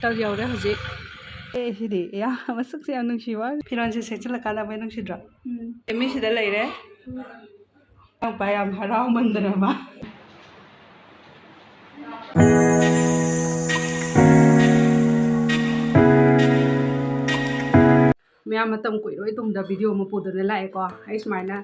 ꯇꯧ ꯌꯧꯔꯦ ꯍꯧꯖꯤꯛ ꯁꯤꯗꯤ ꯃꯁꯛꯁꯦ ꯌꯥꯝ ꯅꯨꯡꯁꯤꯕ ꯐꯤꯔꯣꯟꯁꯦ ꯁꯦꯠꯆꯤꯜꯂꯀꯥꯟꯗ ꯃꯣꯏ ꯅꯨꯡꯁꯤꯗ꯭ꯔꯣ ꯃꯤꯁꯤꯗ ꯂꯩꯔꯦ ꯄꯥ ꯌꯥꯝ ꯍꯔꯥꯎꯃꯟꯗꯅ ꯃꯥ ꯃꯌꯥꯝ ꯃꯇꯝ ꯀꯨꯏꯔꯣꯏ ꯇꯨꯡꯗ ꯚꯤꯗꯤꯑꯣ ꯑꯃ ꯄꯨꯗꯨꯅ ꯂꯥꯛꯑꯦꯀꯣ ꯑꯩ ꯁꯨꯃꯥꯏꯅ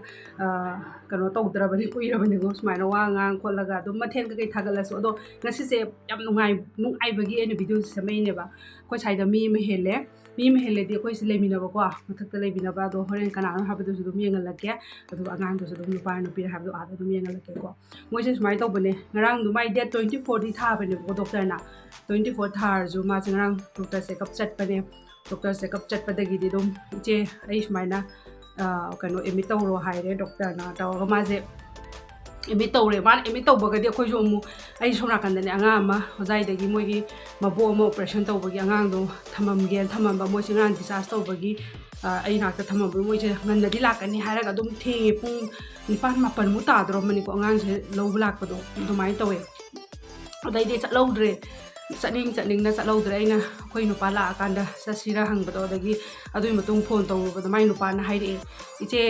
ꯀꯩꯅꯣ ꯇꯧꯗ꯭ꯔꯕꯅꯤ ꯀꯨꯏꯔꯕꯅꯤꯀꯣ ꯁꯨꯃꯥꯏꯅ ꯋꯥ ꯉꯥꯡ ꯈꯣꯠꯂꯒ ꯑꯗꯨꯝ ꯃꯊꯦꯜ ꯀꯩꯀꯩ ꯊꯥꯒꯠꯂꯁꯨ ꯑꯗꯣ ꯉꯁꯤꯁꯦ ꯌꯥꯝ ꯅꯨꯡꯉꯥꯏꯕꯒꯤ ꯑꯩꯅ ꯚꯤꯗꯤꯑꯣꯁꯦ ꯁꯦꯝꯃꯛꯏꯅꯦꯕ ꯑꯩꯈꯣꯏ ꯁ꯭ꯋꯥꯏꯗ ꯃꯤ ꯑꯃ ꯍꯦꯜꯂꯦ ꯑꯩꯈꯣꯏꯁꯦ ꯂꯩꯃꯤꯟꯅꯕꯀꯣ ꯃꯊꯛꯇ ꯂꯩꯃꯤꯟꯅꯕ ꯑꯗꯣ ꯍꯣꯔꯦꯟ ꯀꯅꯥꯅꯣ ꯍꯥꯏꯕꯗꯨꯁꯨ ꯑꯗꯨꯝ ꯌꯦꯡꯍꯜꯂꯛꯀꯦ ꯑꯗꯨꯒ ꯑꯉꯥꯡꯗꯨꯁꯨ ꯑꯗꯨꯝ ꯅꯨꯄꯥ ꯅꯨꯄꯤꯔ ꯍꯥꯏꯕꯗꯣ ꯑꯥꯗ ꯑꯗꯨꯝ ꯌꯦꯡꯍꯜꯂꯛꯀꯦꯀꯣ ꯃꯣꯏꯁꯦ ꯁꯨꯃꯥꯏꯅ ꯇꯧꯕꯅꯦ ꯉꯔꯥꯡꯗꯣ ꯃꯥꯏ ꯗꯦꯠ 24ꯗꯤ ꯊꯥꯕꯅꯦꯕꯀꯣ ꯗꯣꯛꯇꯔꯅ 24 ꯊꯥꯔꯁꯨ ꯃꯥꯁꯦ ꯉꯔꯥꯡ ꯗꯣꯛꯇꯔ ꯆꯦꯛꯑꯞ ꯆꯠꯄꯅꯦ ꯗꯣꯛꯇꯔ ꯆꯦꯛꯑꯞ ꯆꯠꯄꯗꯒꯤꯗꯤ ꯑꯗꯨꯝ ꯏꯆꯦ ꯑꯩ ꯁꯨꯃꯥꯏꯅ ꯀꯩꯅꯣ ꯑꯦꯗꯃꯤꯠ ꯇꯧꯔꯣ ꯍꯥꯏꯔꯦ ꯗꯣꯛꯇꯔꯅ ꯇꯧꯔꯒ ꯃꯥꯁꯦ ꯑꯦꯗꯃꯤꯠ ꯇꯧꯔꯦ ꯃꯥꯅ ꯑꯦꯗꯃꯤꯠ ꯇꯧꯕꯒꯗꯤ ꯑꯩꯈꯣꯏꯁꯨ ꯑꯃꯨꯛ ꯑꯩ ꯁꯣꯝ ꯅꯥꯀꯟꯗꯅꯦ ꯑꯉꯥꯡ ꯑꯃ ꯍꯣꯖꯥꯏꯗꯒꯤ ꯃꯣꯏꯒꯤ ꯃꯕꯣꯛ ꯑꯃ ꯑꯣꯄꯔꯦꯁꯟ ꯇꯧꯕꯒꯤ ꯑꯉꯥꯡꯗꯣ ꯊꯝꯃꯝꯒꯦꯅ ꯊꯝꯃꯝꯕ ꯃꯣꯏꯁꯦ ꯉꯔꯥꯡ ꯗꯤꯁꯆꯥꯔꯖ ꯇꯧꯕꯒꯤ ꯑꯩ ꯅꯥꯛꯇ ꯊꯝꯃꯝꯕ ꯃꯣꯏꯁꯦ ꯉꯟꯅꯗꯤ ꯂꯥꯛꯀꯅꯤ ꯍꯥꯏꯔꯒ ꯑꯗꯨꯝ ꯊꯦꯡꯉꯦ ꯄꯨꯡ 9-10 ꯇꯥꯗꯣꯔꯝꯕꯅꯤꯀꯣ ꯑꯉꯥꯡꯁꯦ ꯂꯧꯕ ꯂꯥꯛꯄꯗꯣ ꯑꯗꯨꯃꯥꯏꯅ ꯇꯧꯋꯦ ꯑꯗꯩꯗꯤ ꯆꯠꯍꯧꯗ꯭ꯔꯦ ꯆꯠꯅꯤꯡꯅ ꯆꯠꯍꯧꯗ꯭ꯔꯦ ꯑꯩꯅ ꯑꯩꯈꯣꯏ ꯅꯨꯄꯥ ꯂꯥꯛꯑꯀꯥꯟꯗ ꯆꯠꯁꯤꯔ ꯍꯪꯕꯗꯣ ꯑꯗꯒꯤ ꯑꯗꯨꯒꯤ ꯃꯇꯨꯡ ꯐꯣꯟ ꯇꯧꯔꯨꯕꯗ ꯃꯥꯏ ꯅꯨꯄꯥꯅ ꯍꯥꯏꯔꯛꯑꯦ ꯏꯆꯦ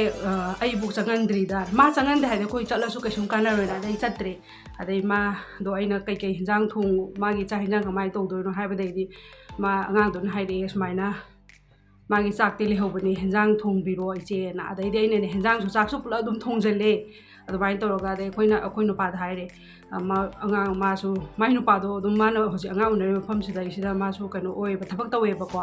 ꯑꯩꯕꯨ ꯆꯪꯍꯟꯗ꯭ꯔꯤꯗ ꯃꯥ ꯆꯪꯍꯟꯗꯦ ꯍꯥꯏꯗꯤ ꯑꯩꯈꯣই ꯆꯠꯂꯁꯨ ꯀꯩꯁꯨꯝ ꯀꯥꯟꯅꯔꯣꯏꯅ ꯑꯗꯩ ꯆꯠꯇ꯭ꯔꯦ ꯑꯗꯩ ꯃꯥꯗꯣ ꯑꯩꯅ ꯀꯩꯀꯩ ꯍꯤꯟꯖꯥꯡ ꯃꯥꯒꯤ ꯆꯥꯛ ꯍꯤꯟꯖꯥꯡ ꯀꯃꯥꯏꯅ ꯇꯧꯗꯣꯏꯅꯣ ꯍꯥꯏꯕꯗꯩꯗꯤ ꯃꯥ ꯑꯉꯥꯡꯗꯨꯅ ꯍꯥꯏꯔꯛꯑꯦ ꯁꯨꯃꯥꯏꯅ ꯃꯥꯒꯤ ꯆꯥꯛꯇꯤ ꯂꯩꯍꯧꯕꯅꯤ ꯍꯤꯟꯖꯥꯡ ꯊꯣꯡꯕꯤꯔꯣ ꯏꯆꯦꯅ ꯑꯗꯩꯗꯤ ꯑꯩꯅꯅꯦ ꯍꯤꯟꯖꯥꯡꯁꯨ ꯆꯥꯛꯁꯨ ꯄꯨꯂꯞ ꯑꯗꯨꯝ ꯊꯣꯡꯖꯜꯂꯦ ꯑꯗꯨꯃꯥꯏꯅ ꯇꯧꯔꯒ ꯑꯗꯩ ꯑꯩꯈꯣꯏ ꯅꯨꯄꯥꯗ ꯍꯥꯏꯔꯦ ꯑꯉꯥꯡ ꯃꯥꯁꯨ ꯃꯥꯏ ꯅꯨꯄꯥꯗꯣ ꯑꯗꯨꯝ ꯃꯥꯅ ꯍꯧꯖꯤꯛ ꯑꯉꯥꯡ ꯎꯅꯔꯤꯕ ꯃꯐꯝꯁꯤꯗ ꯃꯥꯁꯨ ꯀꯩꯅꯣ ꯑꯣꯏꯌꯦꯕ ꯊꯕꯛ ꯇꯧꯋꯦꯕꯀꯣ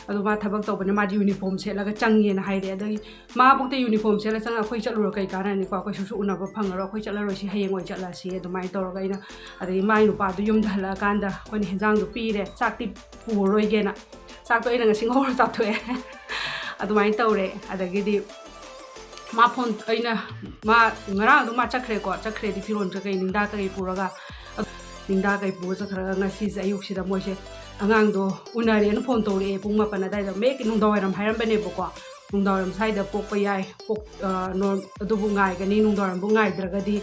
ꯑꯗꯣ ꯃꯥ ꯊꯕꯛ ꯇꯧꯕꯅꯦ ꯃꯥꯗꯤ ꯌꯨꯅꯤꯐꯣꯔꯝ ꯁꯦꯠꯂꯒ ꯆꯪꯉꯦꯅ ꯍꯥꯏꯔꯦ ꯑꯗꯒꯤ ꯃꯥꯕꯨꯛꯇ ꯌꯨꯅꯤꯐꯣꯔꯝ ꯁꯦꯠꯂ ꯆꯪꯉꯒ ꯑꯩꯈꯣꯏ ꯆꯠꯂꯨꯔ ꯀꯩ ꯀꯥꯟꯅꯅꯤꯀꯣ ꯀꯩꯁꯨ ꯑꯨꯅꯕ ꯐꯪꯉꯔꯣꯏ ꯑꯩꯈꯣꯏ ꯆꯠꯂꯔꯣꯏꯁꯤ ꯍꯌꯦꯡ ꯑꯣꯏ ꯆꯠꯂꯁꯤ ꯑꯗꯨꯃꯥꯏꯅ ꯇꯧꯔꯒ ꯑꯩꯅ ꯑꯗꯒꯤ ꯃꯥꯏ ꯅꯨꯄꯥꯗꯣ ꯌꯨꯝꯗ ꯍꯜꯂꯛꯑꯀꯥꯟꯗ ꯑꯩꯈꯣꯏꯅ ꯍꯤꯟꯖꯥꯡꯗꯣ ꯄꯤꯔꯦ ꯆꯥꯛꯇꯤ ꯄꯨꯔꯔꯣꯏꯒꯦꯅ ꯆꯥꯛꯇꯣ ꯑꯩꯅ ꯉꯁꯤ ꯉꯧꯔ ꯆꯥꯊꯣꯛꯑꯦ ꯑꯗꯨꯃꯥꯏꯅ ꯇꯧꯔꯦ ꯑꯗꯒꯤꯗꯤ ꯉꯔꯥꯡ ꯑꯗꯨꯝ ꯃꯥ ꯆꯠꯈ꯭ꯔꯦꯗꯤ ꯐꯤꯔꯣꯟ ꯀꯩꯀꯩ ꯅꯤꯡꯗꯥ ꯀꯩꯀꯩ ꯄꯨꯔꯒ ꯆꯠꯈ꯭ꯔꯒ ꯉꯁꯤꯁꯦ ꯑꯌꯨꯛꯁꯤꯗ ꯃꯣꯏꯁꯦ ꯑꯉꯥꯡꯗꯣ ꯎꯅꯔꯦꯅ ꯐꯣꯟ ꯇꯧꯔꯛꯑꯦ ꯄꯨꯡ 9 ꯑꯗꯥꯏꯗ ꯅꯨꯡꯗꯥꯡꯋꯥꯏꯔꯝ ꯍꯥꯏꯔꯝꯕꯅꯦꯕꯀꯣ ꯅꯨꯡꯗꯥꯡꯋꯥꯏꯔꯝ ꯁ꯭ꯋꯥꯏꯗ ꯄꯣꯛꯄ ꯌꯥꯏ ꯑꯗꯨꯕꯨ ꯉꯥꯏꯒꯅꯤ ꯅꯨꯡꯗꯥꯡꯋꯥꯏꯔꯝꯕꯨ ꯉꯥꯏꯗ꯭ꯔꯒꯗꯤ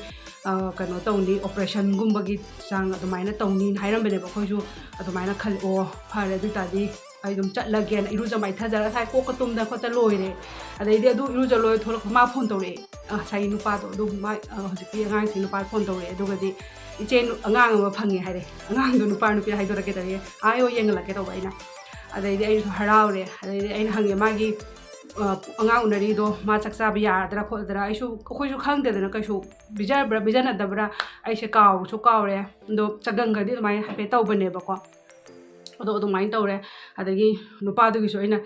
ꯀꯩꯅꯣ ꯇꯧꯅꯤ ꯑꯣꯄꯔꯦꯁꯟꯒꯨꯝꯕꯒꯤ ꯆꯥꯡ ꯑꯗꯨꯃꯥꯏꯅ ꯇꯧꯅꯤꯅ ꯍꯥꯏꯔꯝꯕꯅꯦꯕ ꯑꯩꯈꯣꯏꯁꯨ ꯑꯗꯨꯃꯥꯏꯅ ꯈꯜꯂꯛꯑꯣ ꯐꯔꯦ ꯑꯗꯨ ꯑꯣꯏꯇꯥꯔꯗꯤ ꯑꯩ ꯑꯗꯨꯝ ꯆꯠꯂꯒꯦꯅ ꯏꯔꯨꯖ ꯃꯥꯏꯊꯖꯔꯒ ꯉꯁꯥꯏ ꯀꯣꯛꯀ ꯇꯨꯝꯗꯅ ꯈꯣꯠꯇ ꯂꯣꯏꯔꯦ ꯑꯗꯩꯗꯤ ꯑꯗꯨ ꯏꯔꯨꯖ ꯂꯣꯏꯔ ꯊꯣꯛꯂꯛꯄ ꯃꯥ ꯐꯣꯟ ꯇꯧꯔꯛꯑꯦ ꯉꯁꯥꯏꯒꯤ ꯅꯨꯄꯥꯗꯣ ꯑꯗꯨ ꯍꯧꯖꯤꯛꯀꯤ ꯑꯉꯥꯡꯁꯤ ꯅꯨꯄꯥ ꯐꯣꯟ ꯇꯧꯔꯛꯑꯦ ꯑꯗꯨꯒꯗꯤ ꯏꯆꯦ ꯑꯉꯥꯡ ꯑꯃ ꯐꯪꯉꯦ ꯍꯥꯏꯔꯦ ꯑꯉꯥꯡꯗꯣ ꯅꯨꯄꯥ ꯅꯨꯄꯤ ꯍꯥꯏꯗꯣꯔꯛꯀꯦ ꯇꯧꯔꯦ ꯑꯥꯌꯣ ꯌꯦꯡꯍꯜꯂꯛꯀꯦ ꯇꯧꯕ ꯑꯩꯅ ꯑꯗꯩꯗꯤ ꯑꯩꯁꯨ ꯍꯔꯥꯎꯔꯦ ꯑꯗꯩꯗꯤ ꯑꯩꯅ ꯍꯪꯉꯦ ꯃꯥꯒꯤ ꯑꯉꯥꯡ ꯎꯅꯔꯤꯗꯣ ꯃꯥ ꯆꯥꯛ ꯆꯥꯕ ꯌꯥꯔꯗ꯭ꯔꯥ ꯈꯣꯠꯂꯗ꯭ꯔꯥ ꯑꯩꯈꯣꯏꯁꯨ ꯈꯪꯗꯦꯗꯅ ꯀꯩꯁꯨ ꯄꯤꯖꯕ꯭ꯔꯥ ꯄꯤꯖꯅꯗꯕ꯭ꯔꯥ ꯑꯩꯁꯦ ꯀꯥꯎꯔꯦ ꯑꯗꯣ ꯆꯒꯪꯒꯗꯤ ꯑꯗꯨꯃꯥꯏꯅ ꯍꯥꯏꯐꯦꯠ ꯇꯧꯕꯅꯦꯕꯀꯣ ꯑꯗꯣ ꯑꯗꯨꯃꯥꯏꯅ ꯇꯧꯔꯦ ꯑꯗꯒꯤ ꯅꯨꯄꯥꯗꯨꯒꯤꯁꯨ ꯑꯩꯅ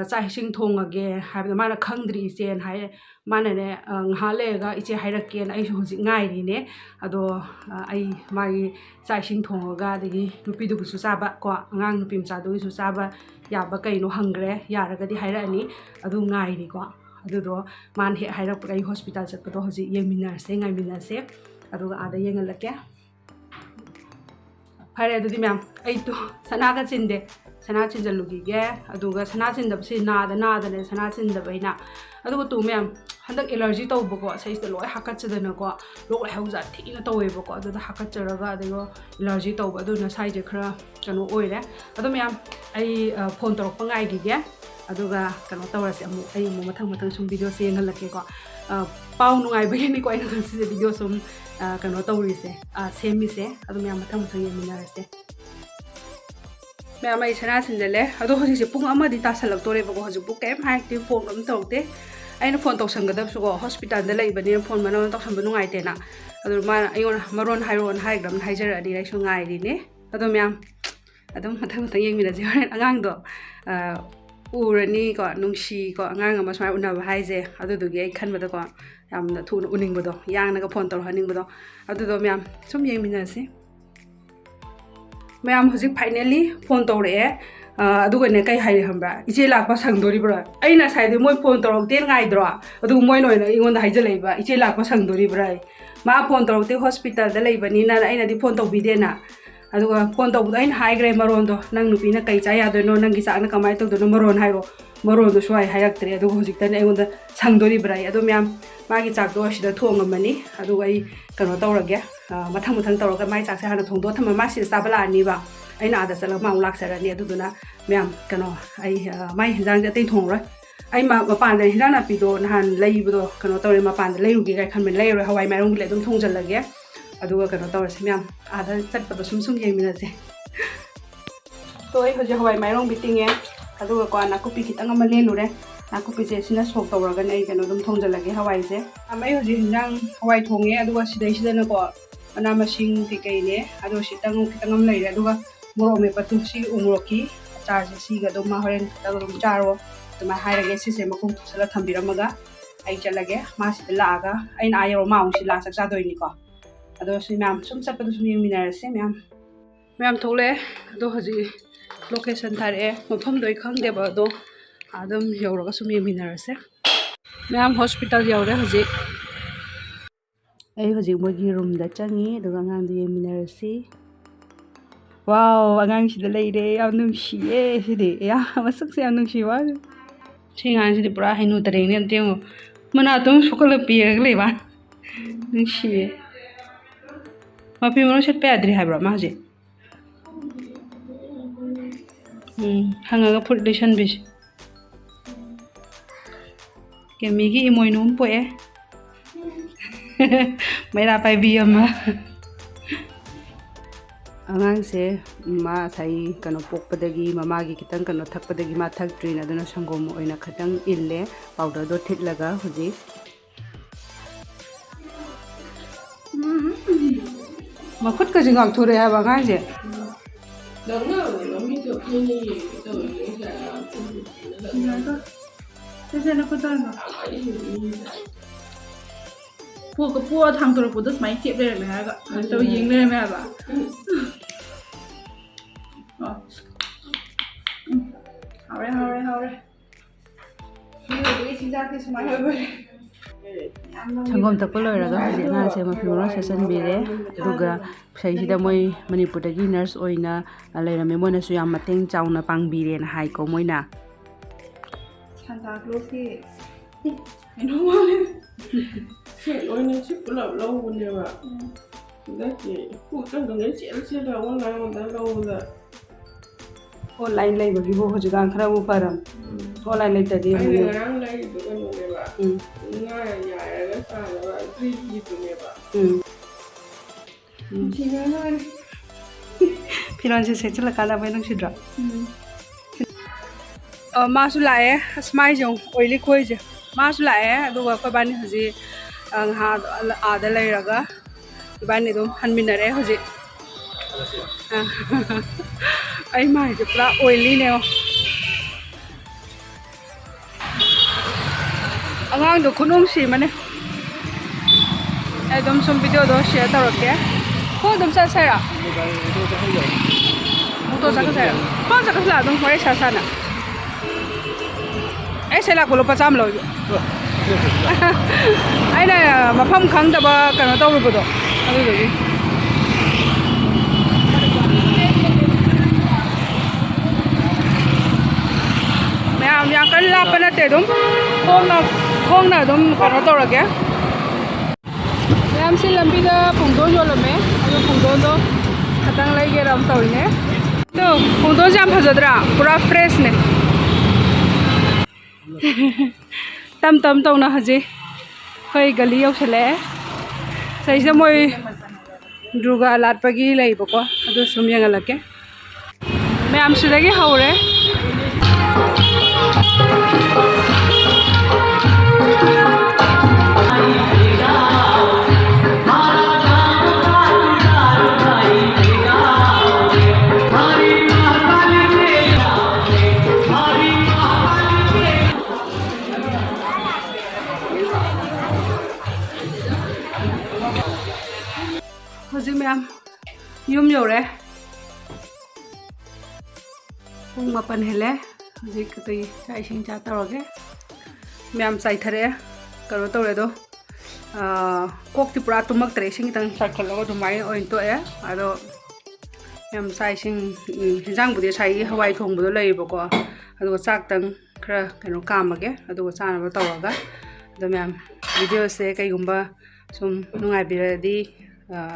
ꯆꯥꯛ ꯏꯁꯤꯡ ꯊꯣꯡꯉꯒꯦ ꯍꯥꯏꯕꯗ ꯃꯥꯅ ꯈꯪꯗ꯭ꯔꯤ ꯏꯆꯦꯅ ꯍꯥꯏꯔꯦ ꯃꯥꯅꯅꯦ ꯉꯥꯏꯍꯥꯛ ꯂꯩꯔꯒ ꯏꯆꯦ ꯍꯥꯏꯔꯛꯀꯦꯅ ꯑꯩꯁꯨ ꯍꯧꯖꯤꯛ ꯉꯥꯏꯔꯤꯅꯦ ꯑꯗꯣ ꯑꯩ ꯃꯥꯒꯤ ꯆꯥꯛ ꯏꯁꯤꯡ ꯊꯣꯡꯉꯒ ꯑꯗꯒꯤ ꯅꯨꯄꯤꯗꯨꯒꯤꯁꯨ ꯆꯥꯕ ꯀꯣ ꯑꯉꯥꯡ ꯅꯨꯄꯤ ꯃꯆꯥꯗꯨꯒꯤꯁꯨ ꯆꯥꯕ ꯌꯥꯕ ꯀꯩꯅꯣ ꯍꯪꯈ꯭ꯔꯦ ꯌꯥꯔꯒꯗꯤ ꯍꯥꯏꯔꯛꯑꯅꯤ ꯑꯗꯨ ꯉꯥꯏꯔꯤꯀꯣ ꯑꯗꯨꯗꯣ ꯃꯥꯅ ꯍꯦꯛ ꯍꯥꯏꯔꯛꯄꯒ ꯑꯩ ꯍꯣꯁꯄꯤꯇꯥꯜ ꯆꯠꯄꯗꯣ ꯍꯧꯖꯤꯛ ꯉꯥꯏꯃꯤꯟꯅꯔꯁꯦ ꯑꯗꯨꯒ ꯑꯥꯗ ꯌꯦꯡꯍꯜꯂꯛꯀꯦ ꯐꯔꯦ ꯑꯗꯨꯗꯤ ꯃꯌꯥꯝ ꯑꯩꯗꯣ ꯁꯅꯥꯒ ꯆꯤꯟꯗꯦ ꯁꯅꯥ ꯆꯤꯟꯖꯜꯂꯨꯈꯤꯒꯦ ꯑꯗꯨꯒ ꯁꯅꯥ ꯆꯤꯟꯗꯕꯁꯤ ꯅꯥꯗꯅꯦ ꯁꯅꯥ ꯆꯤꯟꯗꯕꯩꯅ ꯑꯗꯨꯒ ꯃꯌꯥꯝ ꯍꯟꯗꯛ ꯑꯦꯂꯔꯖꯤ ꯇꯧꯕꯀꯣ ꯁꯩꯁꯤꯗ ꯂꯣꯏ ꯍꯥꯀꯠꯆꯗꯅꯀꯣ ꯂꯣꯛ ꯂꯥꯏꯍꯧ ꯊꯤꯅ ꯇꯧꯋꯦꯕꯀꯣ ꯑꯗꯨꯗ ꯍꯥꯀꯠꯆꯔꯒ ꯑꯗꯨꯒ ꯑꯦꯂꯔꯖꯤ ꯇꯧꯕ ꯑꯗꯨꯅ ꯁꯥꯏꯁꯦ ꯈꯔ ꯀꯩꯅꯣ ꯑꯣꯏꯔꯦ ꯑꯗꯣ ꯃꯌꯥꯝ ꯑꯩ ꯐꯣꯟ ꯇꯧꯔꯛꯄ ꯉꯥꯏꯈꯤꯒꯦ ꯑꯗꯨꯒ ꯀꯩꯅꯣ ꯇꯧꯔꯁꯦ ꯑꯩ ꯃꯊꯪ ꯁꯨꯝ ꯚꯤꯗꯤꯑꯣꯁꯦ ꯌꯦꯡꯍꯜꯂꯛꯀꯦꯀꯣ ꯄꯥꯎ ꯅꯨꯡꯉꯥꯏꯕꯒꯤꯅꯤꯀꯣ ꯑꯩꯅ ꯉꯁꯤꯁꯦ ꯚꯤꯗꯤꯑꯣ ꯁꯨꯝ ꯀꯩꯅꯣ ꯇꯧꯔꯤꯁꯦ ꯁꯦꯝꯃꯤꯁꯦ ꯑꯗꯨ ꯃꯌꯥꯝ ꯃꯊꯪ ꯌꯦꯡꯃꯤꯟꯅꯔꯁꯦ ꯃꯌꯥꯝ ꯑꯩ ꯁꯅꯥ ꯆꯤꯟꯖꯜꯂꯦ ꯑꯗꯣ ꯍꯧꯖꯤꯛꯁꯦ ꯄꯨꯡ 1 ꯇꯥꯁꯜꯂꯛꯇꯣꯔꯦꯕꯀꯣ ꯍꯧꯖꯤꯛꯄꯨ ꯀꯩꯝ ꯍꯥꯏꯔꯛꯇꯦ ꯐꯣꯟ ꯑꯗꯨꯝ ꯇꯧꯔꯛꯇꯦ ꯑꯩꯅ ꯐꯣꯟ ꯇꯧꯁꯟꯒꯗꯕꯁꯨꯀꯣ ꯍꯣꯁꯄꯤꯇꯥꯜꯗ ꯂꯩꯕꯅꯤꯅ ꯐꯣꯟ ꯃꯔꯣꯟ ꯇꯧꯁꯟꯕ ꯅꯨꯡꯉꯥꯏꯇꯦꯅ ꯑꯗꯨ ꯃꯥꯅ ꯑꯩꯉꯣꯟꯗ ꯃꯔꯣꯟ ꯍꯥꯏꯔꯛꯑꯣꯅ ꯍꯥꯏꯈ꯭ꯔꯕꯅ ꯍꯥꯏꯖꯔꯛꯑꯅꯤ ꯑꯩꯁꯨ ꯉꯥꯏꯔꯤꯅꯦ ꯑꯗꯣ ꯃꯌꯥꯝ ꯑꯗꯨꯝ ꯃꯊꯪ ꯌꯦꯡꯃꯤꯟꯅꯁꯦ ꯍꯣꯔꯦꯟ ꯑꯉꯥꯡꯗꯣ ꯎꯔꯅꯤꯀꯣ ꯅꯨꯡꯁꯤꯀꯣ ꯑꯉꯥꯡ ꯑꯃ ꯁꯨꯃꯥꯏꯅ ꯎꯅꯕ ꯍꯥꯏꯁꯦ ꯑꯗꯨꯗꯨꯒꯤ ꯑꯩ ꯈꯟꯕꯗꯀꯣ ꯌꯥꯝꯅ ꯊꯨꯅ ꯎꯅꯤꯡꯕꯗꯣ ꯌꯥꯡꯅꯒ ꯐꯣꯟ ꯇꯧꯔꯛꯍꯟꯅꯤꯡꯕꯗꯣ ꯑꯗꯨꯗꯣ ꯃꯌꯥꯝ ꯁꯨꯝ ꯌꯦꯡꯃꯤꯟꯅꯔꯁꯤ ꯃꯌꯥꯝ ꯍꯧꯖꯤꯛ ꯐꯥꯏꯅꯦꯜꯂꯤ ꯐꯣꯟ ꯇꯧꯔꯛꯑꯦ ꯑꯗꯨꯒꯅꯦ ꯀꯩ ꯍꯥꯏꯔꯦ ꯈꯪꯕ꯭ꯔꯥ ꯏꯆꯦ ꯂꯥꯛꯄ ꯁꯪꯗꯣꯔꯤꯕ꯭ꯔꯥ ꯑꯩꯅ ꯉꯁꯥꯏꯗꯤ ꯃꯣꯏ ꯐꯣꯟ ꯇꯧꯔꯛꯇꯦꯅ ꯉꯥꯏꯗ꯭ꯔꯣ ꯑꯗꯨꯒ ꯃꯣꯏꯅ ꯑꯣꯏꯅ ꯑꯩꯉꯣꯟꯗ ꯍꯥꯏꯖꯜꯂꯛꯏꯕ ꯏꯆꯦ ꯂꯥꯛꯄ ꯁꯪꯗꯣꯔꯤꯕ꯭ꯔꯥ ꯃꯥ ꯐꯣꯟ ꯇꯧꯔꯛꯇꯦ ꯍꯣꯁꯄꯤꯇꯥꯜꯗ ꯂꯩꯕꯅꯤꯅ ꯑꯩꯅꯗꯤ ꯐꯣꯟ ꯇꯧꯕꯤꯗꯦꯅ ꯑꯗꯨꯒ ꯐꯣꯟ ꯇꯧꯕꯗꯣ ꯑꯩꯅ ꯍꯥꯏꯈ꯭ꯔꯦ ꯃꯔꯣꯟꯗꯣ ꯅꯪ ꯅꯨꯄꯤꯅ ꯀꯩ ꯆꯥ ꯌꯥꯗꯣꯏꯅೋ ꯅꯪꯒꯤ ꯆꯥꯛꯅ ꯀꯃꯥꯏꯅ ꯇꯧꯗꯣꯏꯅꯣ ꯃꯔꯣꯟ ꯍꯥꯏꯔꯣ ꯃꯔꯣꯟꯗꯣ ꯁꯨꯡꯍꯥꯏ ꯍꯥꯏꯔꯛꯇ꯭ꯔꯦ ꯑꯗꯨꯒ ꯍꯧꯖꯤꯛꯇꯅꯦ ꯑꯩꯉꯣꯟꯗ ꯁꯪꯗꯣꯔꯤꯕ꯭ꯔꯥ ꯑꯗꯣ ꯃꯌꯥꯝ ꯃꯥꯒꯤ ꯆꯥꯛꯇꯣ ꯁꯤꯗ ꯊꯣꯡꯉꯝꯃꯅꯤ ꯑꯗꯨꯒ ꯑꯩ ꯀꯩꯅꯣ ꯇꯧꯔꯒꯦ ꯃꯊꯪ ꯇꯧꯔꯒ ꯃꯥꯒꯤ ꯆꯥꯛꯁꯦ ꯍꯥꯟꯅ ꯊꯣꯡꯗꯣꯛꯑ ꯊꯝꯃ ꯃꯥ ꯁꯤꯗ ꯆꯥꯕ ꯂꯥꯛꯑꯅꯤꯕ ꯑꯩꯅ ꯑꯥꯗ ꯆꯠꯂꯒ ꯃꯥ ꯑꯃꯨꯛ ꯂꯥꯛꯆꯔꯅꯤ ꯑꯗꯨꯗꯨꯅ ꯃꯌꯥꯝ ꯀꯩꯅꯣ ꯑꯩ ꯃꯥꯏ ꯍꯦꯟꯖꯥꯡꯁꯦ ꯑꯇꯩ ꯊꯣꯡꯉꯔꯣꯏ ꯑꯩ ꯃꯄꯥꯟꯗ ꯍꯦꯟꯖꯥꯡ ꯅꯥꯄꯤꯗꯣ ꯅꯍꯥꯟ ꯂꯩꯕꯗꯣ ꯀꯩꯅꯣ ꯇꯧꯔꯦ ꯃꯄꯥꯟꯗ ꯂꯩꯔꯨꯒꯦ ꯀꯥꯏ ꯈꯟꯕꯅꯤ ꯂꯩꯔꯔꯣꯏ ꯍꯋꯥꯏ ꯃꯥꯏꯔꯣꯡꯒꯤ ꯑꯗꯨꯝ ꯊꯣꯡꯖꯜꯂꯒꯦ ꯑꯗꯨꯒ ꯀꯩꯅꯣ ꯇꯧꯔꯁꯤ ꯃꯌꯥꯝ ꯑꯥꯗ ꯆꯠꯄꯗꯣ ꯁꯨꯝ ꯌꯦꯡꯃꯤꯟꯅꯁꯦ ꯇꯣ ꯑꯩ ꯍꯧꯖꯤꯛ ꯍꯋꯥꯏ ꯃꯥꯏꯔꯣꯡꯕꯤ ꯇꯤꯡꯉꯦ ꯑꯗꯨꯒꯀꯣ ꯅꯥꯀꯨꯞꯄꯤ ꯈꯤꯇꯪ ꯑꯃ ꯂꯦꯜꯂꯨꯔꯦ ꯅꯥꯀꯨꯞꯄꯤꯁꯦ ꯁꯤꯅ ꯁꯣꯛ ꯇꯧꯔꯒꯅꯦ ꯑꯩ ꯀꯩꯅꯣ ꯑꯗꯨꯝ ꯊꯣꯡꯖꯜꯂꯒꯦ ꯍꯋꯥꯏꯁꯦ ꯑꯩ ꯍꯧꯖꯤꯛ ꯍꯦꯟꯖꯥꯡ ꯍꯋꯥꯏ ꯊꯣꯡꯉꯦ ꯑꯗꯨꯒ ꯁꯤꯗꯩꯁꯤꯗꯅꯀꯣ ꯃꯅꯥ ꯃꯁꯤꯡ ꯀꯩꯀꯩꯅꯦ ꯑꯗꯣ ꯈꯤꯇꯪ ꯑꯃ ꯂꯩꯔꯦ ꯑꯗꯨꯒ ꯃꯣꯔꯣꯛ ꯃꯦꯠꯄꯗꯨ ꯁꯤ ꯎꯃꯣꯔꯣꯛꯀꯤ ꯑꯆꯥꯔꯁꯦ ꯁꯤꯒ ꯑꯗꯨꯝ ꯃꯥ ꯍꯣꯔꯦꯟ ꯈꯤꯇꯪ ꯑꯗꯨꯝ ꯆꯥꯔꯣ ꯑꯗꯨꯃꯥꯏꯅ ꯍꯥꯏꯔꯒꯦ ꯁꯤꯁꯦ ꯃꯈꯨꯝ ꯊꯣꯛꯁꯜꯂ ꯊꯝꯕꯤꯔꯝꯃꯒ ꯑꯩ ꯆꯠꯂꯒꯦ ꯃꯥ ꯁꯤꯗ ꯂꯥꯛꯑꯒ ꯑꯩꯅ ꯌꯧꯔ ꯃꯥ ꯑꯃꯨꯛ ꯁꯤ ꯂꯥꯛ ꯆꯥꯛ ꯆꯥꯗꯣꯏꯅꯤꯀꯣ ꯑꯗꯣ ꯁꯤ ꯃꯌꯥꯝ ꯁꯨꯝ ꯆꯠꯄꯗ ꯁꯨꯝ ꯌꯦꯡꯃꯤꯟꯅꯔꯁꯦ ꯃꯌꯥꯝ ꯊꯣꯛꯂꯛꯑꯦ ꯑꯗꯣ ꯍꯧꯖꯤꯛ ꯂꯣꯀꯦꯁꯟ ꯊꯥꯔꯛꯑꯦ ꯃꯐꯝꯗꯣ ꯑꯩ ꯈꯪꯗꯦꯕ ꯑꯗꯣ ꯑꯗꯨꯝ ꯌꯧꯔꯒ ꯁꯨꯝ ꯌꯦꯡꯃꯤꯟꯅꯔꯁꯦ ꯃꯌꯥꯝ ꯍꯣꯁꯄꯤꯇꯥꯜ ꯌꯧꯔꯦ ꯍꯧꯖꯤꯛ ꯑꯩ ꯍꯧꯖꯤꯛ ꯃꯣꯏꯒꯤ ꯔꯨꯝꯗ ꯆꯪꯉꯤ ꯑꯗꯨꯒ ꯑꯉꯥꯡꯗꯣ ꯌꯦꯡꯃꯤꯟꯅꯔꯁꯤ ꯋꯥꯎ ꯑꯉꯥꯡꯁꯤꯗ ꯂꯩꯔꯦ ꯌꯥꯝ ꯅꯨꯡꯁꯤꯌꯦ ꯁꯤꯗꯤ ꯌꯥꯝ ꯃꯁꯛꯁꯦ ꯌꯥꯝ ꯅꯨꯡꯁꯤꯕ ꯁꯤ ꯑꯉꯥꯡꯁꯤꯗꯤ ꯄꯨꯔꯥ ꯍꯩꯅꯨ ꯇꯔꯦꯡꯅꯦ ꯑꯝꯇ ꯌꯦꯡꯉꯣ ꯃꯅꯥꯇꯣꯟ ꯁꯣꯛꯀꯠꯂ ꯄꯤꯔꯒ ꯂꯩꯕ ꯅꯨꯡꯁꯤꯌꯦ ꯃꯐꯤ ꯃꯔꯣꯟ ꯁꯦꯠꯄ ꯌꯥꯗ꯭ꯔꯤ ꯍꯥꯏꯕ꯭ꯔꯣ ꯃꯥ ꯍꯧꯖꯤꯛ ꯍꯪꯉꯒ ꯐꯨꯔꯤꯠ ꯂꯩꯁꯟꯕꯤꯁꯤ ꯀꯦꯃꯤꯒꯤ ꯏꯃꯣꯏꯅꯨ ꯑꯃ ꯄꯣꯛꯑꯦ ꯃꯩꯔꯥ ꯄꯥꯏꯕꯤ ꯑꯃ ꯑꯉꯥꯡꯁꯦ ꯃꯥ ꯉꯁꯥꯏ ꯀꯩꯅꯣ ꯄꯣꯛꯄꯗꯒꯤ ꯃꯃꯥꯒꯤ ꯈꯤꯇꯪ ꯀꯩꯅꯣ ꯊꯛꯄꯗꯒꯤ ꯃꯥ ꯊꯛꯇ꯭ꯔꯤꯅ ꯑꯗꯨꯅ ꯁꯪꯒꯣꯝ ꯑꯣꯏꯅ ꯈꯤꯇꯪ ꯏꯜꯂꯦ ꯄꯥꯎꯗꯔꯗꯣ ꯊꯤꯠꯂꯒ ꯍꯧꯖꯤꯛ ꯃꯈꯨꯠꯀꯁꯦ ꯉꯥꯛꯊꯣꯔꯛꯑꯦ ꯍꯥꯏꯕ ꯑꯉꯥꯡꯁꯦ ꯄꯣꯛꯑ ꯊꯥꯡꯗꯣꯔꯛꯄꯗꯣ ꯁꯨꯃꯥꯏꯅ ꯆꯦꯞ ꯂꯩꯔꯝꯃꯦ ꯍꯥꯏꯔꯒ ꯇꯧ ꯌꯦꯡ ꯂꯩꯔꯝꯃꯦ ꯍꯥꯏꯕ ꯍꯥꯎꯔꯦ ꯆꯤꯟꯖꯥꯛꯇꯤ ꯁꯨꯃꯥꯏꯅ ꯑꯣꯏꯕ ꯁꯪꯒꯣꯝ ꯊꯛꯄ ꯂꯣꯏꯔꯒ ꯍꯧꯖꯤꯛ ꯑꯉꯥꯡꯁꯦ ꯃꯐꯤ ꯃꯔꯣꯟ ꯁꯦꯠꯆꯟꯕꯤꯔꯦ ꯑꯗꯨꯒ ꯁꯤꯗꯩꯁꯤꯗ ꯃꯣꯏ ꯃꯅꯤꯄꯨꯔꯗꯒꯤ ꯅꯔꯁ ꯑꯣꯏꯅ ꯂꯩꯔꯝꯃꯦ ꯃꯣꯏꯅꯁꯨ ꯌꯥꯝ ꯃꯇꯦꯡ ꯆꯥꯎꯅ ꯄꯥꯡꯕꯤꯔꯦꯅ ꯍꯥꯏꯀꯣ ꯃꯣꯏꯅ ꯁꯥꯟꯇꯥ ꯀ꯭ꯂꯣꯁꯀꯤ ꯁꯦꯠ ꯑꯣꯏꯅ ꯁꯤ ꯄꯨꯂꯞ ꯂꯧꯕꯅꯦꯕ ꯍꯟꯗꯛꯀꯤ ꯄꯣꯠꯇꯪꯗꯪ ꯆꯦꯜꯂ ꯑꯣꯟꯂꯥꯏꯟꯗ ꯂꯧꯕꯗ ꯑꯣꯟꯂꯥꯏꯟ ꯂꯩꯕꯒꯤꯕꯨ ꯍꯧꯖꯤꯛꯀꯥꯟ ꯈꯔꯕꯨ ꯐꯔꯝ ꯑꯣꯟꯂꯥꯏꯟ ꯂꯩꯇ꯭ꯔꯗꯤ ꯑꯩꯅ ꯉꯔꯥꯡ ꯂꯩꯔꯤꯗꯣ ꯀꯩꯅꯣꯅꯦꯕ ꯉꯥ ꯌꯥꯏꯔꯒ ꯆꯥꯅꯕ ꯒ꯭ꯔꯤꯟꯒꯤꯗꯨꯅꯦꯕ ꯐꯤꯔꯣꯟꯁꯦ ꯁꯦꯠꯆꯤꯜꯂꯀꯥꯟꯗ ꯃꯣꯏ ꯅꯨꯡꯁꯤꯗ꯭ꯔꯣ ꯃꯥꯁꯨ ꯂꯥꯛꯑꯦ ꯑꯁ ꯃꯥꯏꯁꯦ ꯑꯣꯏꯂꯤ ꯈꯣꯏꯁꯦ ꯃꯥꯁꯨ ꯂꯥꯛꯑꯦ ꯑꯗꯨꯒ ꯑꯩꯈꯣꯏꯕꯥꯅꯤ ꯍꯧꯖꯤꯛ ꯉꯥꯏꯍꯥꯛ ꯑꯥꯗ ꯂꯩꯔꯒ ꯏꯕꯥꯅꯤ ꯑꯗꯨꯝ ꯍꯟꯃꯤꯟꯅꯔꯦ ꯍꯧꯖꯤꯛ ꯑꯩ ꯃꯥꯏꯁꯦ ꯄꯨꯔꯥ ꯑꯣꯏꯂꯤꯅꯦ ꯑꯉꯥꯡꯗꯣ ꯈꯨꯅꯨꯡꯁꯤ ꯑꯃꯅꯦ ꯑꯩ ꯑꯗꯨꯝ ꯁꯨꯝ ꯚꯤꯗꯤꯑꯣꯗꯣ ꯁꯤꯌꯔ ꯇꯧꯔꯛꯀꯦ ꯍꯣꯏ ꯑꯗꯨꯝ ꯆꯠꯁꯦꯔꯥ ꯃꯣꯇꯣ ꯆꯠꯈ꯭ꯔꯁꯦꯔꯥ ꯍꯣꯏ ꯆꯠꯈ꯭ꯔꯁꯤꯂꯥ ꯑꯗꯨꯝ ꯋꯥꯔꯤ ꯁꯥꯅ ꯑꯩ ꯁꯤ ꯂꯥꯛꯄ ꯂꯨꯄꯥ 100 ꯂꯧꯒꯦ ꯑꯩꯅ ꯃꯐꯝ ꯈꯪꯗꯕ ꯀꯩꯅꯣ ꯇꯧꯔꯨꯕꯗꯣ ꯑꯗꯨꯗꯨꯒꯤ ꯌꯥꯝ ꯀꯟꯅ ꯂꯥꯞꯄ ꯅꯠꯇꯦ ꯑꯗꯨꯝ ꯈꯣꯡꯅ ꯑꯗꯨꯝ ꯀꯩꯅꯣ ꯇꯧꯔꯒꯦ ꯃꯌꯥꯝꯁꯤ ꯂꯝꯕꯤꯗ ꯄꯨꯡꯗꯣꯟ ꯌꯣꯜꯂꯝꯃꯦ ꯑꯗꯣ ꯄꯨꯡꯗꯣꯟꯗꯣ ꯈꯇꯪ ꯂꯩꯒꯦꯔ ꯑꯃ ꯇꯧꯔꯤꯅꯦ ꯇꯣ ꯄꯨꯡꯗꯣꯟꯁꯦ ꯌꯥꯝ ꯐꯖꯗ꯭ꯔꯥ ꯄꯨꯔꯥ ꯐ꯭ꯔꯦꯁꯅꯦ ꯇꯝ ꯇꯧꯅ ꯍꯧꯖꯤꯛ ꯑꯩꯈꯣꯏ ꯒꯂꯤ ꯌꯧꯁꯜꯂꯛꯑꯦ ꯁꯤꯗꯩꯁꯤꯗ ꯃꯣꯏ ꯗꯨꯔꯒꯥ ꯂꯥꯠꯄꯒꯤ ꯂꯩꯕꯀꯣ ꯑꯗꯨ ꯁꯨꯝ ꯌꯦꯡꯍꯜꯂꯛꯀꯦ ꯃꯌꯥꯝ ꯁꯤꯗꯒꯤ ꯍꯧꯔꯦ ꯍꯧꯖꯤꯛ ꯃꯌꯥꯝ ꯌꯨꯝ ꯌꯧꯔꯦ ꯄꯨꯡ 8 ꯍꯦꯜꯂꯦ ꯍꯧꯖꯤꯛ ꯀꯩ ꯆꯥꯛ ꯏꯁꯤꯡ ꯆꯥ ꯇꯧꯔꯒꯦ ꯃꯌꯥꯝ ꯆꯥꯏꯊꯔꯛꯑꯦ ꯀꯩꯅꯣ ꯇꯧꯔꯦ ꯑꯗꯣ ꯀꯣꯛꯇꯤ ꯄꯨꯔꯥ ꯇꯨꯝꯃꯛꯇ꯭ꯔꯦ ꯏꯁꯤꯡ ꯈꯤꯇꯪ ꯆꯥꯏꯈꯠꯂꯒ ꯑꯗꯨꯃꯥꯏꯅ ꯑꯣꯏꯅ ꯇꯣꯛꯑꯦ ꯑꯗꯣ ꯌꯥꯝ ꯆꯥꯛ ꯏꯁꯤꯡ ꯍꯦꯟꯖꯥꯡꯕꯨꯗꯤ ꯉꯁꯥꯏꯒꯤ ꯍꯋꯥꯏ ꯊꯣꯡꯕꯗꯣ ꯂꯩꯌꯦꯕꯀꯣ ꯑꯗꯨꯒ ꯆꯥꯛꯇꯪ ꯈꯔ ꯀꯩꯅꯣ ꯀꯥꯝꯃꯒꯦ ꯑꯗꯨꯒ ꯆꯥꯅꯕ ꯇꯧꯔꯒ ꯑꯗꯣ ꯃꯌꯥꯝ ꯚꯤꯗꯤꯑꯣꯁꯦ ꯀꯩꯒꯨꯝꯕ ꯁꯨꯝ ꯅꯨꯡꯉꯥꯏꯕꯤꯔꯗꯤ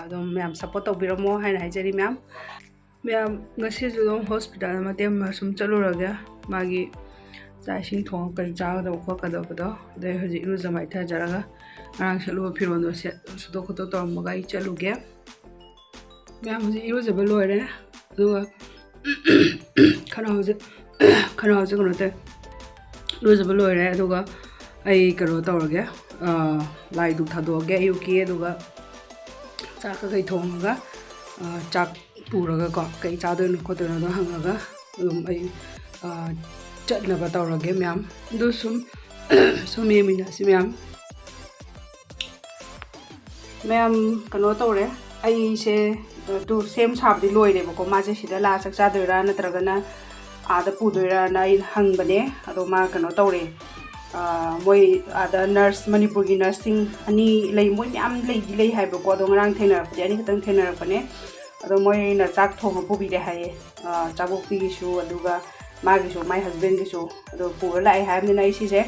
ꯑꯗꯨꯝ ꯃꯌꯥꯝ ꯁꯞꯄꯣꯔꯠ ꯇꯧꯕꯤꯔꯝꯃꯣ ꯍꯥꯏꯅ ꯍꯥꯏꯖꯔꯤ ꯃꯌꯥꯝ ꯃꯌꯥꯝ ꯉꯁꯤꯁꯨ ꯑꯗꯨꯝ ꯍꯣꯁꯄꯤꯇꯥꯜ ꯃꯇꯦꯛ ꯑꯃ ꯁꯨꯝ ꯆꯠꯂꯨꯔꯒꯦ ꯃꯥꯒꯤ ꯆꯥꯛ ꯏꯁꯤꯡ ꯊꯣꯡꯉ ꯀꯔꯤ ꯆꯥꯒꯗꯕ ꯈꯣꯠꯀꯗꯕꯗꯣ ꯑꯗꯩ ꯍꯧꯖꯤꯛ ꯏꯔꯨꯖ ꯃꯥꯏꯊꯖꯔꯒ ꯉꯔꯥꯡ ꯁꯦꯠꯂꯨꯕ ꯐꯤꯔꯣꯜꯗꯣ ꯁꯨꯗꯣꯛ ꯈꯣꯠꯇꯣꯛ ꯇꯧꯔꯝꯃꯒ ꯑꯩ ꯆꯠꯂꯨꯒꯦ ꯃꯌꯥꯝ ꯍꯧꯖꯤꯛ ꯏꯔꯨꯖꯕ ꯂꯣꯏꯔꯦ ꯑꯗꯨꯒ ꯈꯅꯥꯎꯁꯦ ꯀꯩꯅꯣ ꯇꯧꯋꯦ ꯏꯔꯨꯖꯕ ꯂꯣꯏꯔꯦ ꯑꯗꯨꯒ ꯑꯩ ꯀꯩꯅꯣ ꯇꯧꯔꯒꯦ ꯂꯥꯏ ꯙꯨꯛ ꯊꯥꯗꯣꯛꯑꯒꯦ ꯑꯌꯨꯛꯀꯤ ꯑꯗꯨꯒ ꯆꯥꯛ ꯀꯩ ꯊꯣꯡꯉꯒ ꯆꯥꯛ ꯄꯨꯔꯒꯀꯣ ꯀꯩ ꯆꯥꯗꯣꯏꯅꯣ ꯈꯣꯠꯇꯣꯏꯅꯣꯗꯣ ꯍꯪꯉꯒ ꯑꯗꯨꯝ ꯑꯩ ꯆꯠꯅꯕ ꯇꯧꯔꯒꯦ ꯃꯌꯥꯝ ꯑꯗꯨ ꯁꯨꯝ ꯌꯦꯡꯃꯤꯟꯅꯁꯤ ꯃꯌꯥꯝ ꯀꯩꯅꯣ ꯇꯧꯔꯦ ꯑꯩꯁꯦ ꯑꯗꯨ ꯁꯦꯝ ꯁꯥꯕꯗꯤ ꯂꯣꯏꯔꯦꯕꯀꯣ ꯃꯥꯁꯦ ꯁꯤꯗ ꯂꯥꯛꯑ ꯆꯥꯛ ꯆꯥꯗꯣꯏꯔꯥ ꯅꯠꯇ꯭ꯔꯒꯅ आदा पुदोइराना हंगबने अदो मा कनो तौरे मोई आदा नर्स मणिपुर की नर्सिंग अनि लई मोई म्याम लई हाइबको अदो ngरang थेनरपदि अनि खतंग थेनरपने अदो मोई ना चाक थोंग पुबिरे हाये चाबोक्ति गिसु अदुगा मागिसु माई हस्बैंड गिसु अदो पुर लाइ हाइबने ना इसिसे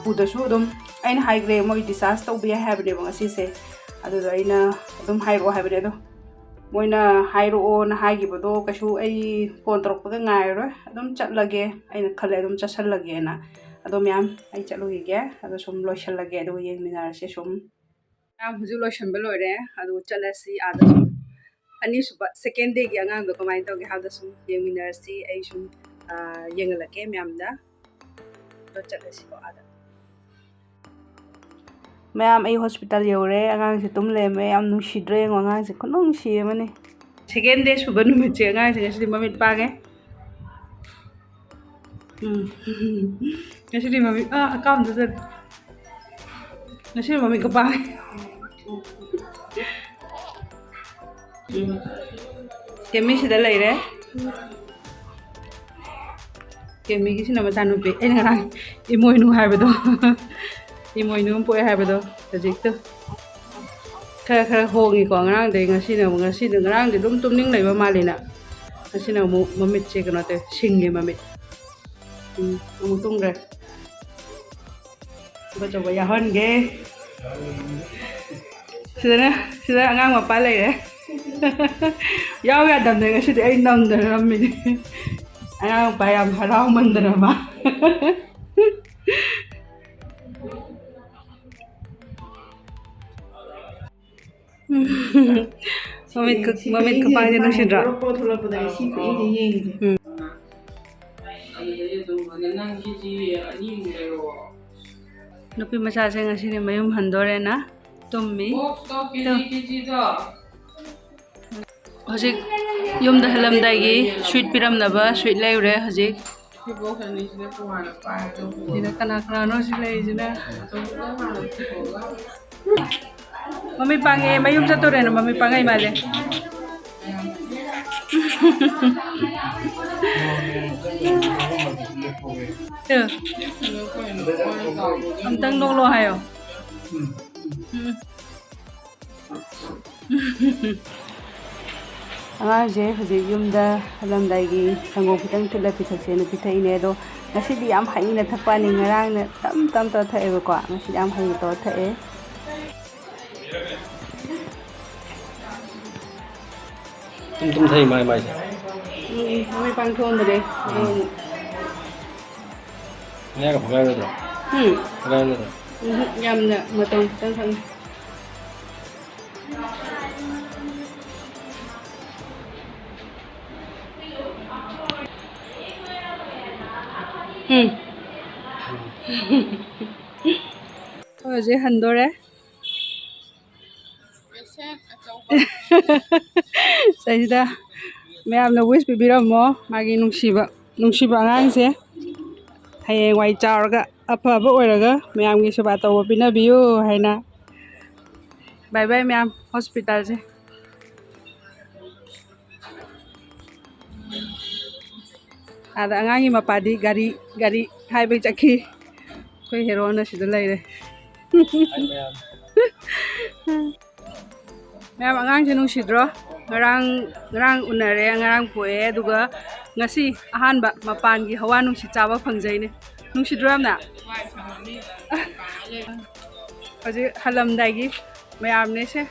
पुदसु अदुम आइन हाइग्रे मोई डिस्चार्ज तौबे हाइबने बंगसिसे अदो आइना अदुम हाइरो हाइबने अदो मोइना हाइरोना हाइगिबदो कछु आई phone तौरपगा ngairo adum chatlage aina khale adum chasallage na ado myam ai chatluge ado sum loisallage ado yengminarse sum am huju loisanba loire ado chalasi ada sum ani suba second day gi angang do kamai toge hada sum yengminarsi ai sum yengalake myam da do chalasi ko ada ma'am आई hospital यौरे आगांग से तुम ले मैं याम नुसिद्रे आगांग से खनों सिए माने सेकेंड डे सुबह नुमित से आगांग से ngasi मम्मी पागे ngasi मम्मी काम तो सर ngasi मम्मी को पागे केमी से दल ले केमी की सिनेमा चालू पे ए ngara imoinu हाइबदो imoinu पोए हाइबदो हजिक तो खरा होगी को ngरang de ngasi de ngरang de dum tumning leiba malina ngasi na mu mamit che kano te singge mamit amu tungre ba cho ba ya hon ge sida angang ma pa lai re yaw ya dam de ngasi de ai nam de rammi angang pa yam harau mandra ma Mamit ka pa din si Dra. Nupi massage ngasi ni mayum handore na tummi. Hojik yum da halam dai sweet piram na ba sweet lai ure hojik. Dina kana no si lai jina. Mami pange mayum sa tore na mami pangay male. Tuh. Amtang nolo hayo. Angaje hojik yumda halamdaigi sango kitang tula pithaksena pithaine do ngasidi yam haina thapani ngarang na tam to thae ko ngasidi yam haina to thae tum thai mai mai mami pang thon de ne ka phagai da phagai da yam na matong tang thang Hoje handore Saida ma'am ना wish पिबिरमो मागी नुंसिबा आंगांग से हयें Y चावरगा अफबा ओइरगा ma'am की सेवा तौबा पिनाबियो हाइना bye bye ma'am hospital से आदा आंगांगी मपादी गाड़ी highway चखी कोई हेरो ना सिदा लैरे मैम आंगांग से नुंसिद्रो ngarang unare ngarang poe aduga ngasi ahanba mapan gi hawa nungsi chaba phangjai ne nungsidram na aje halam dai gi mayam ne se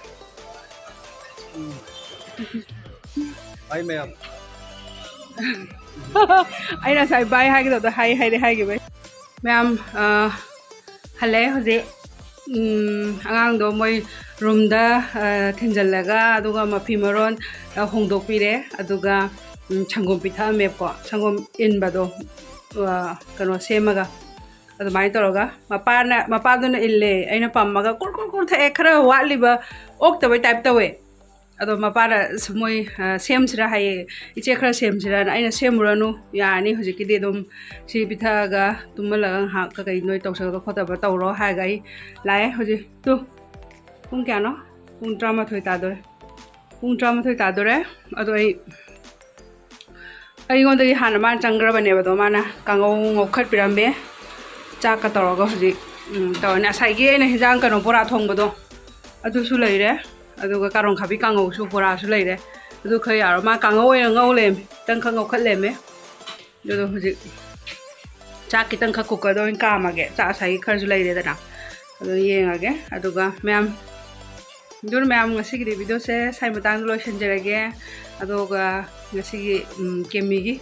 Bye ma'am. ꯑꯩꯅ ꯉꯁꯥꯏ ꯕꯥꯏ ꯍꯥꯏꯒꯗꯧꯗ ꯍꯥꯏꯈꯤꯕꯩ ꯃꯌꯥꯝ ꯍꯜꯂꯛꯑꯦ ꯍꯧꯖꯤꯛ ꯑꯉꯥꯡꯗꯣ ꯃꯣꯏ ꯔꯨꯝꯗ ꯊꯤꯟꯖꯜꯂꯒ ꯑꯗꯨꯒ ꯃꯐꯤ ꯃꯔꯣꯟ ꯍꯣꯡꯗꯣꯛꯄꯤꯔꯦ ꯑꯗꯨꯒ ꯁꯪꯒꯣꯝ ꯄꯤꯊꯛꯑꯝꯃꯦꯕꯀꯣ ꯁꯪꯒꯣꯝ ꯏꯟꯕꯗꯣ ꯀꯩꯅꯣ ꯁꯦꯝꯃꯒ ꯑꯗꯨꯃꯥꯏꯅ ꯇꯧꯔꯒ ꯃꯄꯥꯗꯨꯅ ꯏꯜꯂꯦ ꯑꯩꯅ ꯄꯝꯃꯒ ꯀꯨꯔ ꯀꯨꯔ ꯀꯨꯔ ꯊꯛꯑꯦ ꯈꯔ ꯋꯥꯠꯂꯤꯕ ꯑꯣꯛꯇꯕꯩ ꯇꯥꯏꯞ ꯇꯧꯋꯦ ꯑꯗꯣ ꯃꯄꯥꯅ ꯃꯣꯏ ꯁꯦꯝꯁꯤꯔꯥ ꯍꯥꯏꯌꯦ ꯏꯆꯦ ꯈꯔ ꯁꯦꯝꯁꯤꯔꯥꯅ ꯑꯩꯅ ꯁꯦꯝꯃꯨꯔꯅꯨ ꯌꯥꯔꯅꯤ ꯍꯧꯖꯤꯛꯀꯤꯗꯤ ꯑꯗꯨꯝ ꯁꯤ ꯄꯤꯊꯛꯑꯒ ꯇꯨꯝꯍꯜꯂꯒ ꯉꯥꯏꯍꯥꯛ ꯀꯩ ꯅꯣꯏ ꯇꯧꯁꯜꯂꯒ ꯈꯣꯠꯇꯕ ꯇꯧꯔꯣ ꯍꯥꯏꯔꯒ ꯑꯩ ꯂꯥꯛꯑꯦ ꯍꯧꯖꯤꯛ ꯄꯨꯡ ꯀꯌꯥꯅꯣ ꯄꯨꯡ 12 ꯇꯥꯗꯣꯔꯦ ꯄꯨꯡ 12 ꯇꯥꯗꯣꯔꯦ ꯑꯗꯣ ꯑꯩꯉꯣꯟꯗꯒꯤ ꯍꯥꯟꯅ ꯃꯥꯅ ꯆꯪꯈ꯭ꯔꯕꯅꯦꯕ ꯑꯗꯣ ꯃꯥꯅ ꯀꯥꯡꯉꯧ ꯉꯧꯈꯠꯄꯤꯔꯝꯃꯦ ꯆꯥꯛꯀ ꯇꯧꯔꯒ ꯍꯧꯖꯤꯛ ꯇꯧꯔꯅꯤ ꯉꯁꯥꯏꯒꯤ ꯑꯩꯅ ꯍꯤꯟꯖꯥꯡ ꯀꯩꯅꯣ ꯕꯣꯔꯥ ꯊꯣꯡꯕꯗꯣ ꯑꯗꯨꯁꯨ ꯂꯩꯔꯦ ꯑꯗꯨꯒ ꯀꯥꯔꯣꯡ ꯈꯥꯕꯤ ꯀꯥꯡꯉꯧꯁꯨ ꯕꯣꯔꯥꯁꯨ ꯂꯩꯔꯦ ꯑꯗꯨ ꯈꯔ ꯌꯥꯔꯣ ꯃꯥ ꯀꯥꯡꯉꯧ ꯑꯣꯏꯅ ꯉꯧ ꯂꯩꯔꯝꯃꯦ ꯈꯤꯇꯪꯈꯛ ꯉꯧꯈꯠ ꯂꯩꯔꯝꯃꯦ ꯑꯗꯨꯗꯣ ꯍꯧꯖꯤꯛ ꯆꯥꯛ ꯈꯤꯇꯪꯈꯛ ꯀꯨꯀꯔꯗ ꯑꯣꯏꯅ ꯀꯥꯝꯃꯒꯦ ꯆꯥꯛ ꯉꯁꯥꯏꯒꯤ ꯈꯔꯁꯨ ꯂꯩꯔꯦꯗꯅ ꯑꯗꯨ ꯌꯦꯡꯉꯒꯦ ꯑꯗꯨꯒ ꯃꯌꯥꯝ ꯉꯁꯤꯒꯤꯗꯤ ꯚꯤꯗꯤꯑꯣꯁꯦ ꯁꯥꯏ ꯃꯇꯥꯡꯗ ꯂꯣꯏꯁꯤꯟꯖꯔꯒꯦ ꯑꯗꯨꯒ ꯉꯁꯤꯒꯤ ꯀꯦꯃꯤꯒꯤ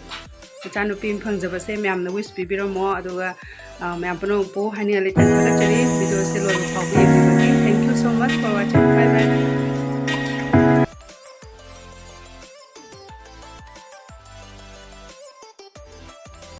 ꯏꯆꯥꯅꯨꯄꯤ ꯑꯃ ꯐꯪꯖꯕꯁꯦ ꯃꯌꯥꯝꯅ ꯋꯤꯁ ꯄꯤꯕꯤꯔꯝꯃꯣ ꯑꯗꯨꯒ ꯃꯌꯥꯝ ꯄꯨꯝꯅꯃꯛꯄꯨ ꯍꯥꯏꯅꯤꯡꯉꯥꯏ ꯂꯩꯇꯅ ꯊꯥꯒꯠꯆꯔꯤ ꯚꯤꯗꯤꯑꯣꯁꯦ ꯂꯣꯏꯕ ꯐꯥꯎꯕ ꯌꯦꯡꯕꯤꯕꯒꯤ thank you so much for watching bye by